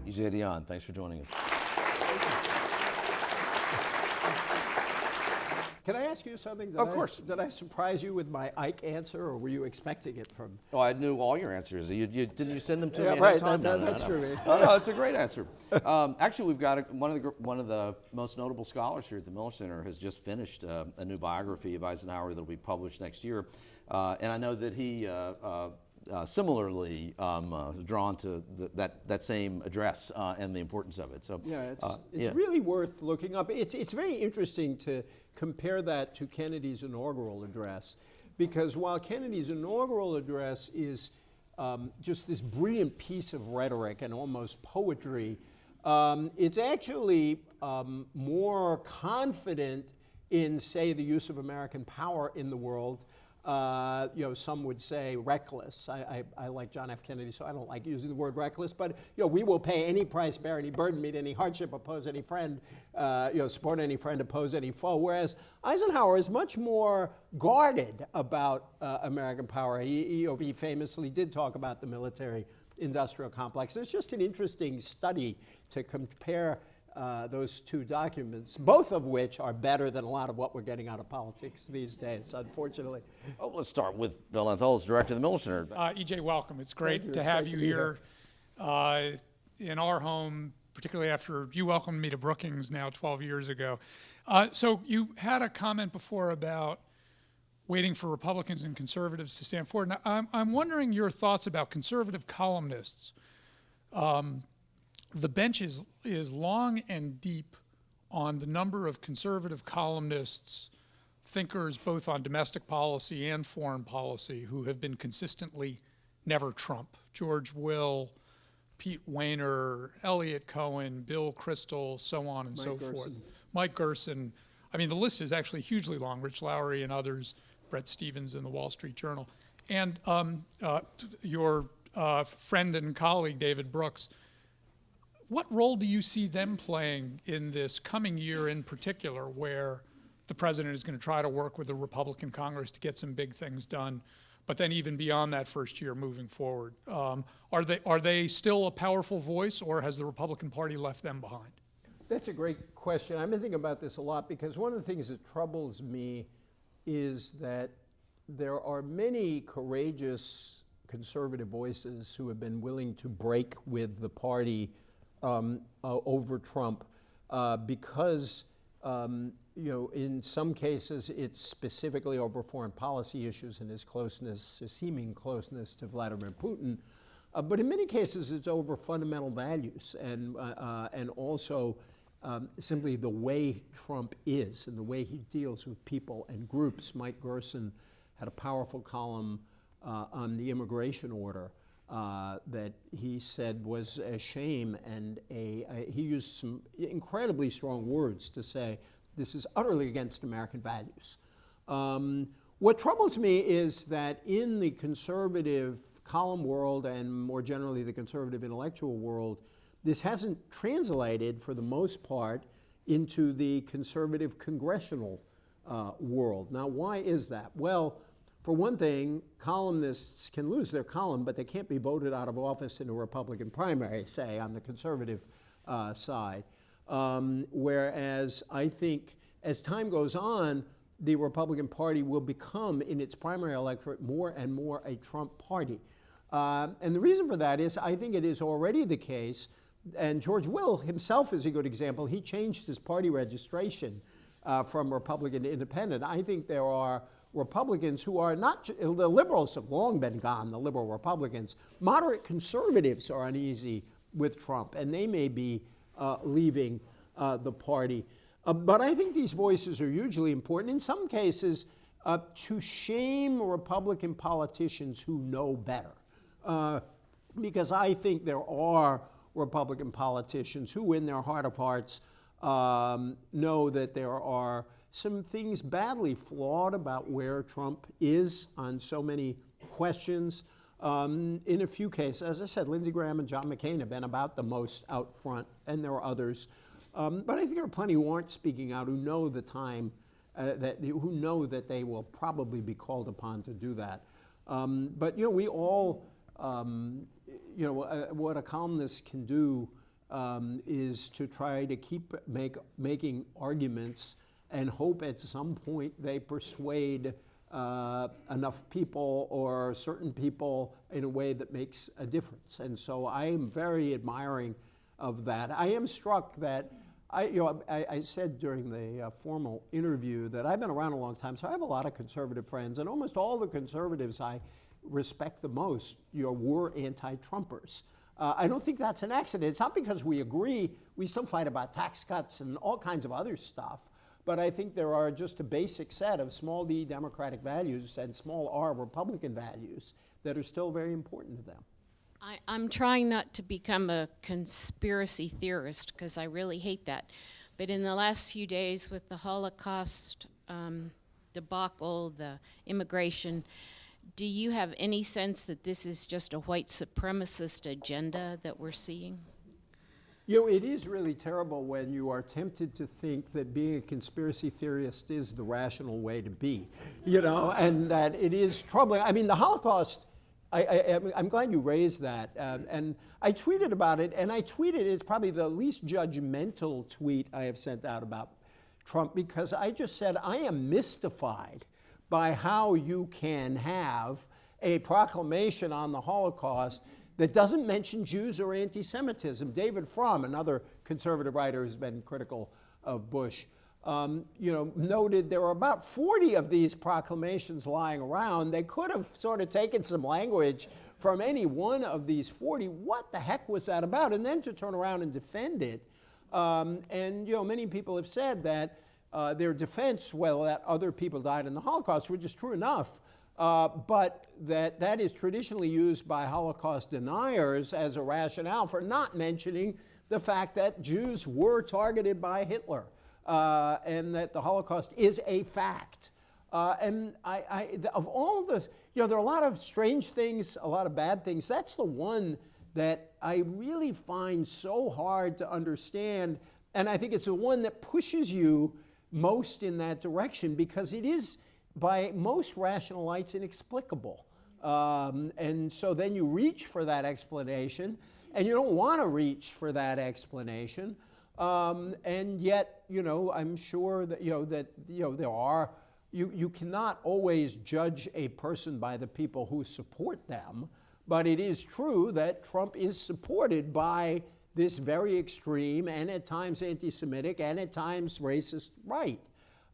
EJ Dionne, thanks for joining us. Can I ask you something? Of course. Did I surprise you with my Ike answer, or were you expecting it from? Oh, I knew all your answers. Didn't you send them to me ahead right. of time? That's true. No, it's a great answer. Actually, we've got one of the most notable scholars here at the Miller Center has just finished a new biography of Eisenhower that will be published next year, and I know that he similarly drawn to that same address and the importance of it. So yeah, it's really worth looking up. It's very interesting to compare that to Kennedy's inaugural address, because while Kennedy's inaugural address is just this brilliant piece of rhetoric and almost poetry, it's actually more confident in, say, the use of American power in the world. Some would say reckless. I like John F. Kennedy, so I don't like using the word reckless, but we will pay any price, bear any burden, meet any hardship, oppose any friend, support any friend, oppose any foe. Whereas Eisenhower is much more guarded about American power. He famously did talk about the military-industrial complex. It's just an interesting study to compare those two documents, both of which are better than a lot of what we're getting out of politics these days, unfortunately. Oh, let's start with Bill Antholis, director of the Miller Center. EJ, welcome. It's great to have you here in our home, particularly after you welcomed me to Brookings now 12 years ago. So you had a comment before about waiting for Republicans and conservatives to stand forward. Now, I'm wondering your thoughts about conservative columnists. The bench is long and deep on the number of conservative columnists, thinkers both on domestic policy and foreign policy, who have been consistently never Trump. George Will, Pete Wehner, Elliot Cohen, Bill Kristol, so on and so forth. Mike Gerson. I mean, the list is actually hugely long. Rich Lowry and others, Bret Stephens in the Wall Street Journal. And your friend and colleague, David Brooks. What role do you see them playing in this coming year in particular, where the president is going to try to work with the Republican Congress to get some big things done, but then even beyond that first year moving forward? Are they still a powerful voice, or has the Republican Party left them behind? That's a great question. I've been thinking about this a lot, because one of the things that troubles me is that there are many courageous conservative voices who have been willing to break with the party over Trump because, in some cases it's specifically over foreign policy issues and his seeming closeness to Vladimir Putin, but in many cases it's over fundamental values and also simply the way Trump is and the way he deals with people and groups. Mike Gerson had a powerful column on the immigration order that he said was a shame, and he used some incredibly strong words to say this is utterly against American values. What troubles me is that in the conservative column world and more generally the conservative intellectual world, this hasn't translated for the most part into the conservative congressional world. Now, why is that? Well, for one thing, columnists can lose their column, but they can't be voted out of office in a Republican primary, say, on the conservative side. Whereas I think as time goes on, the Republican Party will become, in its primary electorate, more and more a Trump party. And the reason for that is I think it is already the case, and George Will himself is a good example. He changed his party registration from Republican to Independent. I think there are Republicans who are not, the liberals have long been gone, the liberal Republicans. Moderate conservatives are uneasy with Trump, and they may be leaving the party. But I think these voices are hugely important. In some cases, to shame Republican politicians who know better. Because I think there are Republican politicians who, in their heart of hearts, know that there are some things badly flawed about where Trump is on so many questions. In a few cases, as I said, Lindsey Graham and John McCain have been about the most out front, and there are others. But I think there are plenty who aren't speaking out, who know the time, who know that they will probably be called upon to do that. But we all, what a columnist can do is to try to keep making arguments and hope at some point they persuade enough people or certain people in a way that makes a difference. And so I am very admiring of that. I am struck that I said during the formal interview that I've been around a long time, so I have a lot of conservative friends, and almost all the conservatives I respect the most were anti-Trumpers. I don't think that's an accident. It's not because we agree. We still fight about tax cuts and all kinds of other stuff. But I think there are just a basic set of small d Democratic values and small r Republican values that are still very important to them. I'm trying not to become a conspiracy theorist because I really hate that. But in the last few days with the Holocaust debacle, the immigration, do you have any sense that this is just a white supremacist agenda that we're seeing? It is really terrible when you are tempted to think that being a conspiracy theorist is the rational way to be, and that it is troubling. I mean, the Holocaust, I'm glad you raised that. And I tweeted about it, and I tweeted it's probably the least judgmental tweet I have sent out about Trump, because I just said I am mystified by how you can have a proclamation on the Holocaust that doesn't mention Jews or anti-Semitism. David Frum, another conservative writer who's been critical of Bush, noted there were about 40 of these proclamations lying around. They could have sort of taken some language from any one of these 40. What the heck was that about? And then to turn around and defend it. Many people have said that their defense, well, that other people died in the Holocaust, which is true enough, but that is traditionally used by Holocaust deniers as a rationale for not mentioning the fact that Jews were targeted by Hitler and that the Holocaust is a fact. Of all the, there are a lot of strange things, a lot of bad things. That's the one that I really find so hard to understand, and I think it's the one that pushes you most in that direction, because it is, by most rationalites, inexplicable. And so then you reach for that explanation, and you don't want to reach for that explanation. And yet, I'm sure that, there are, you cannot always judge a person by the people who support them, but it is true that Trump is supported by this very extreme and at times anti-Semitic and at times racist right.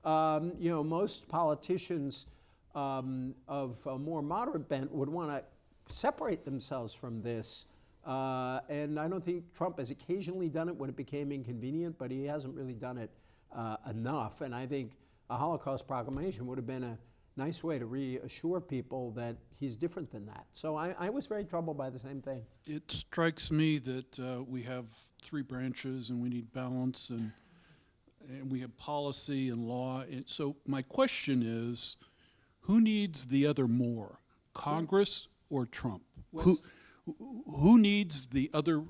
Most politicians of a more moderate bent would want to separate themselves from this. And I don't think Trump has occasionally done it when it became inconvenient, but he hasn't really done it enough. And I think a Holocaust proclamation would have been a nice way to reassure people that he's different than that. So I was very troubled by the same thing. It strikes me that we have three branches and we need balance, and we have policy and law. So my question is, who needs the other more, Congress or Trump? Who needs the other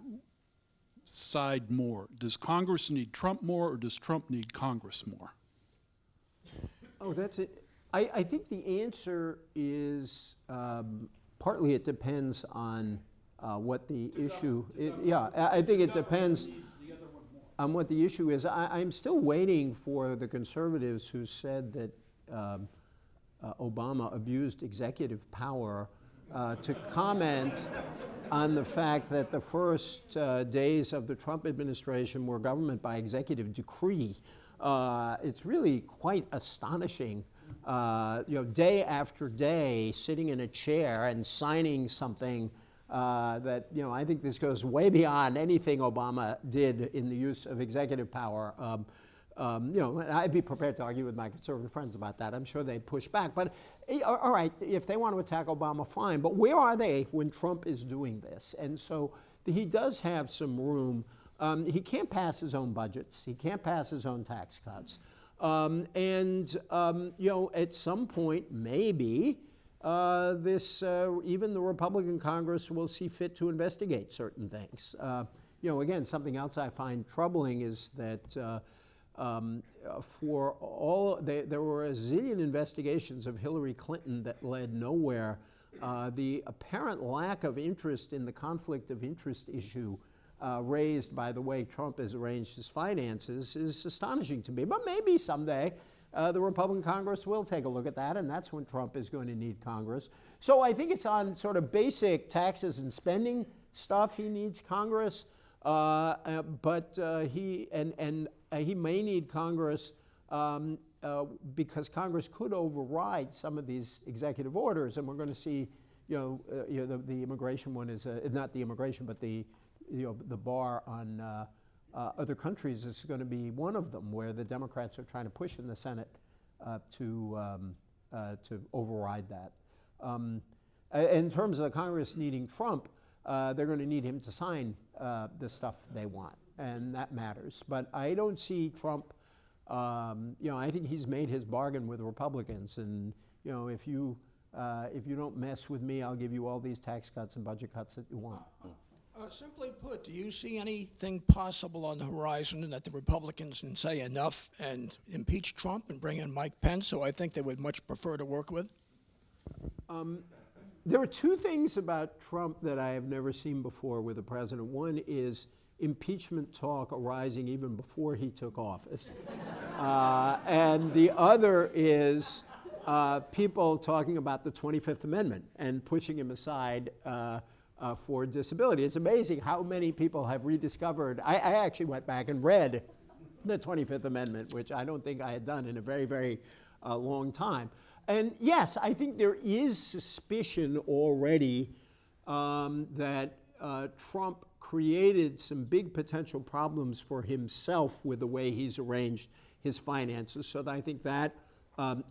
side more? Does Congress need Trump more, or does Trump need Congress more? Oh, that's it. I think the answer is partly it depends on what the issue is. Yeah, I think it depends on what the issue is. I'm still waiting for the conservatives who said that Obama abused executive power to comment on the fact that the first days of the Trump administration were government by executive decree. It's really quite astonishing. Day after day, sitting in a chair and signing something that, I think this goes way beyond anything Obama did in the use of executive power. I'd be prepared to argue with my conservative friends about that. I'm sure they'd push back. But all right, if they want to attack Obama, fine. But where are they when Trump is doing this? And so he does have some room. He can't pass his own budgets. He can't pass his own tax cuts. At some point, maybe even the Republican Congress will see fit to investigate certain things. Again, something else I find troubling is that there were a zillion investigations of Hillary Clinton that led nowhere. The apparent lack of interest in the conflict of interest issue raised by the way Trump has arranged his finances is astonishing to me. But maybe someday the Republican Congress will take a look at that, and that's when Trump is going to need Congress. So I think it's on sort of basic taxes and spending stuff he needs Congress, but he may need Congress because Congress could override some of these executive orders, and we're going to see, the immigration one is not the immigration, but the bar on other countries is going to be one of them, where the Democrats are trying to push in the Senate to override that. In terms of the Congress needing Trump, they're going to need him to sign the stuff they want, and that matters. But I don't see Trump. I think he's made his bargain with the Republicans, and if you don't mess with me, I'll give you all these tax cuts and budget cuts that you want. Simply put, do you see anything possible on the horizon that the Republicans can say enough and impeach Trump and bring in Mike Pence, who I think they would much prefer to work with? There are two things about Trump that I have never seen before with a president. One is impeachment talk arising even before he took office. And the other is people talking about the 25th Amendment and pushing him aside for disability. It's amazing how many people have rediscovered. I actually went back and read the 25th Amendment, which I don't think I had done in a very, very long time. And yes, I think there is suspicion already that Trump created some big potential problems for himself with the way he's arranged his finances. So I think that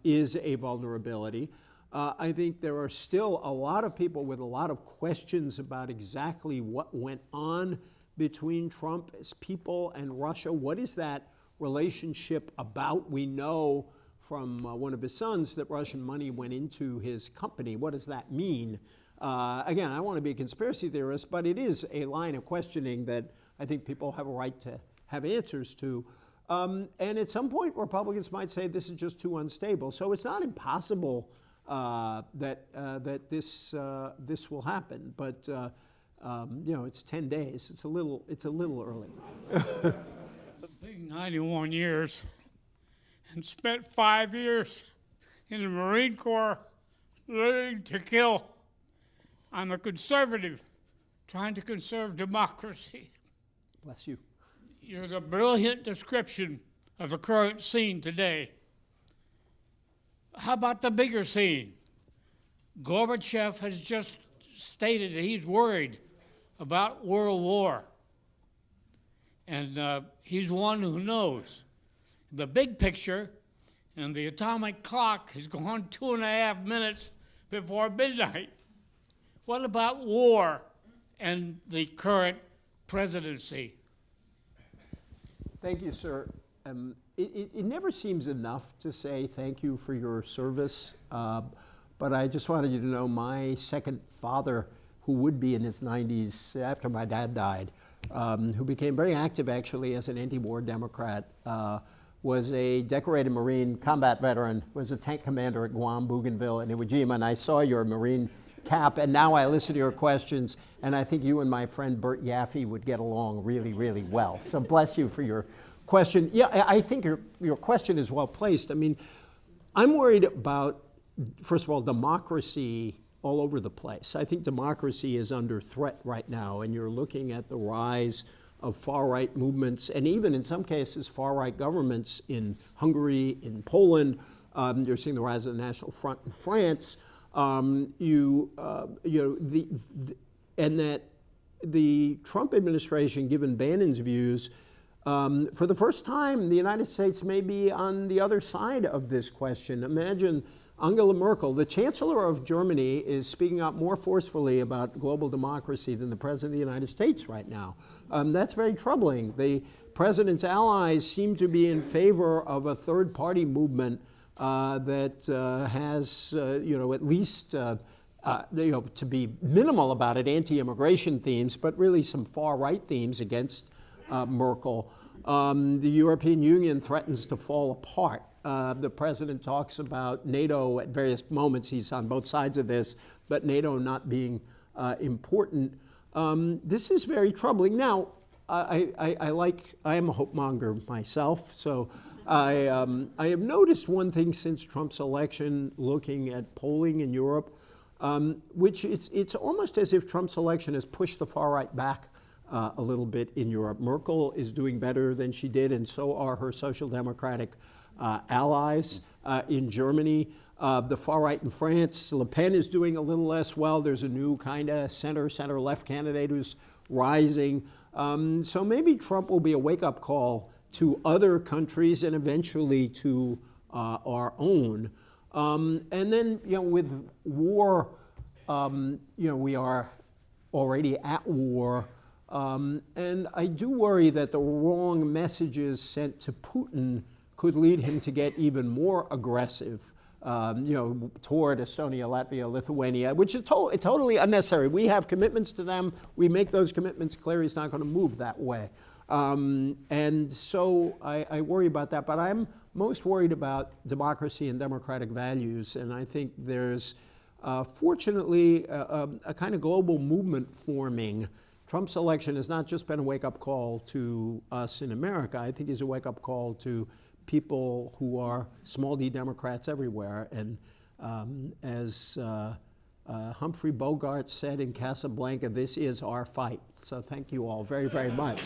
is a vulnerability. I think there are still a lot of people with a lot of questions about exactly what went on between Trump's people and Russia. What is that relationship about? We know from one of his sons that Russian money went into his company. What does that mean? Again, I don't want to be a conspiracy theorist, but it is a line of questioning that I think people have a right to have answers to. And at some point, Republicans might say this is just too unstable. So it's not impossible that this will happen, but it's 10 days. It's a little early. Being 91 years and spent 5 years in the Marine Corps learning to kill. I'm a conservative trying to conserve democracy. Bless you. You're the brilliant description of the current scene today. How about the bigger scene? Gorbachev has just stated that he's worried about World War. And he's one who knows. The big picture, and the atomic clock has gone 2.5 minutes before midnight. What about war and the current presidency? Thank you, sir. It never seems enough to say thank you for your service, but I just wanted you to know my second father, who would be in his 90s after my dad died, who became very active actually as an anti-war Democrat, was a decorated Marine combat veteran, was a tank commander at Guam, Bougainville, and Iwo Jima, and I saw your Marine cap, and now I listen to your questions, and I think you and my friend Bert Yaffe would get along really, really well. So bless you for your question. Yeah, I think your question is well placed. I mean, I'm worried about, first of all, democracy all over the place. I think democracy is under threat right now, and you're looking at the rise of far-right movements, and even in some cases, far-right governments in Hungary, in Poland. You're seeing the rise of the National Front in France. And that the Trump administration, given Bannon's views, for the first time, the United States may be on the other side of this question. Imagine Angela Merkel, the Chancellor of Germany, is speaking out more forcefully about global democracy than the President of the United States right now. That's very troubling. The President's allies seem to be in favor of a third-party movement that has, at least, to be minimal about it, anti-immigration themes, but really some far-right themes against Merkel. The European Union threatens to fall apart. The president talks about NATO at various moments. He's on both sides of this, but NATO not being important. This is very troubling. Now, I am a hope monger myself, so I have noticed one thing since Trump's election, looking at polling in Europe, which it's almost as if Trump's election has pushed the far right back a little bit in Europe. Merkel is doing better than she did, and so are her social democratic allies in Germany. The far right in France, Le Pen is doing a little less well. There's a new kind of center-left candidate who's rising. So maybe Trump will be a wake-up call to other countries and eventually to our own. And then, with war, we are already at war. And I do worry that the wrong messages sent to Putin could lead him to get even more aggressive, toward Estonia, Latvia, Lithuania, which is totally unnecessary. We have commitments to them. We make those commitments clear. He's not going to move that way. And so I worry about that. But I'm most worried about democracy and democratic values. And I think there's, fortunately, a kind of global movement forming. Trump's election has not just been a wake-up call to us in America. I think it's a wake-up call to people who are small d Democrats everywhere. And as Humphrey Bogart said in Casablanca, this is our fight. So thank you all very, very much.